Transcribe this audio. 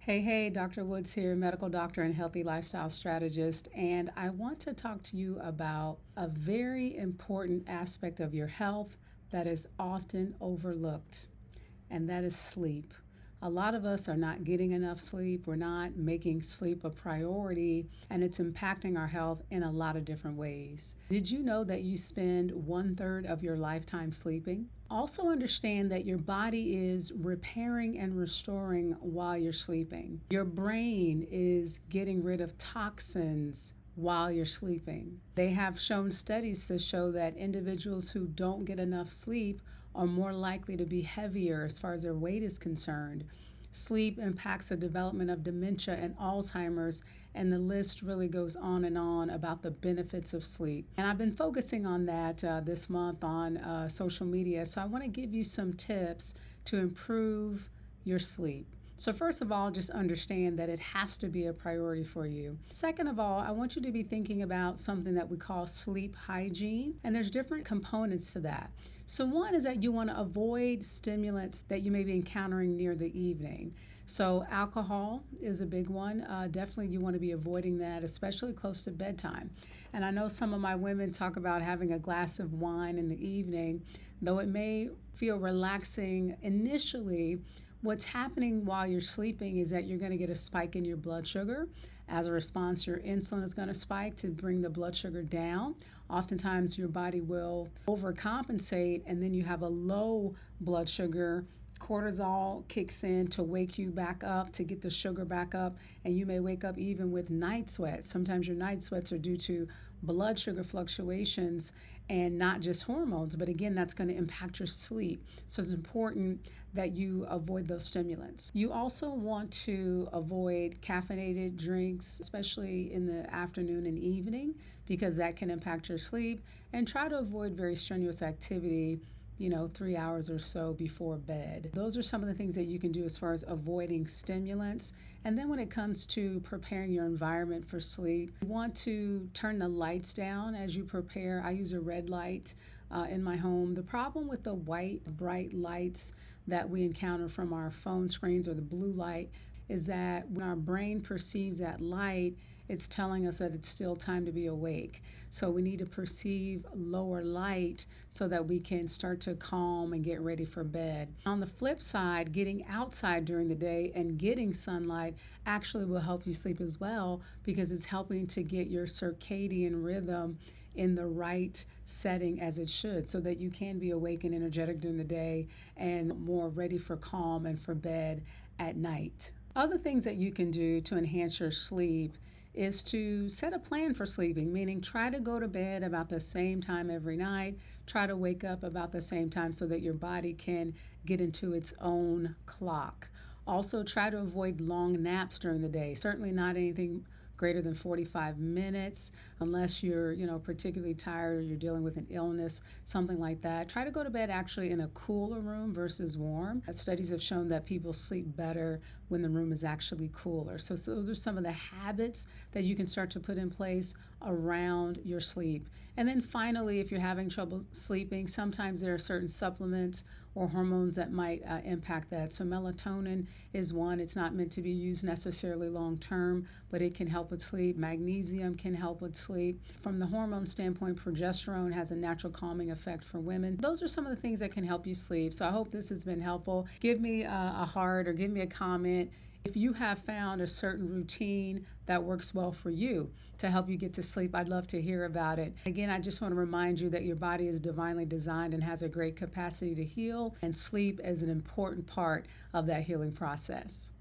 Hey, Dr. Woods here, medical doctor and healthy lifestyle strategist. And I want to talk to you about a very important aspect of your health that is often overlooked, and that is sleep. A lot of us are not getting enough sleep. We're not making sleep a priority, and it's impacting our health in a lot of different ways. Did you know that you spend 1/3 of your lifetime sleeping? Also, understand that your body is repairing and restoring while you're sleeping. Your brain is getting rid of toxins while you're sleeping. They have shown studies to show that individuals who don't get enough sleep are more likely to be heavier as far as their weight is concerned. Sleep impacts the development of dementia and Alzheimer's, and the list really goes on and on about the benefits of sleep. And I've been focusing on that this month on social media, so I want to give you some tips to improve your sleep. So first of all, just understand that it has to be a priority for you. Second of all, I want you to be thinking about something that we call sleep hygiene, and there's different components to that. So one is that you want to avoid stimulants that you may be encountering near the evening. So alcohol is a big one. Definitely you want to be avoiding that, especially close to bedtime. And I know some of my women talk about having a glass of wine in the evening. Though it may feel relaxing initially, what's happening while you're sleeping is that you're going to get a spike in your blood sugar. As a response, your insulin is going to spike to bring the blood sugar down. Oftentimes, your body will overcompensate, and then you have a low blood sugar. Cortisol kicks in to wake you back up, to get the sugar back up, and you may wake up even with night sweats. Sometimes your night sweats are due to blood sugar fluctuations and not just hormones, but again, that's going to impact your sleep. So it's important that you avoid those stimulants. You also want to avoid caffeinated drinks, especially in the afternoon and evening, because that can impact your sleep, and try to avoid very strenuous activity 3 hours or so before bed. Those are some of the things that you can do as far as avoiding stimulants. And then when it comes to preparing your environment for sleep, you want to turn the lights down as you prepare. I use a red light in my home. The problem with the white, bright lights that we encounter from our phone screens or the blue light is that when our brain perceives that light, it's telling us that it's still time to be awake. So we need to perceive lower light so that we can start to calm and get ready for bed. On the flip side, getting outside during the day and getting sunlight actually will help you sleep as well, because it's helping to get your circadian rhythm in the right setting as it should, so that you can be awake and energetic during the day and more ready for calm and for bed at night. Other things that you can do to enhance your sleep is to set a plan for sleeping, meaning try to go to bed about the same time every night. Try to wake up about the same time so that your body can get into its own clock. Also, try to avoid long naps during the day. Certainly not anything greater than 45 minutes unless you're particularly tired or you're dealing with an illness, something like that. Try to go to bed actually in a cooler room versus warm. Studies have shown that people sleep better when the room is actually cooler. So those are some of the habits that you can start to put in place around your sleep. And then finally, if you're having trouble sleeping, sometimes there are certain supplements or hormones that might impact that. So melatonin is one. It's not meant to be used necessarily long term, but it can help with sleep. Magnesium can help with sleep. From the hormone standpoint, progesterone has a natural calming effect for women. Those are some of the things that can help you sleep. So I hope this has been helpful. Give me a heart or give me a comment if you have found a certain routine that works well for you to help you get to sleep. I'd love to hear about it. Again, I just want to remind you that your body is divinely designed and has a great capacity to heal, and sleep is an important part of that healing process.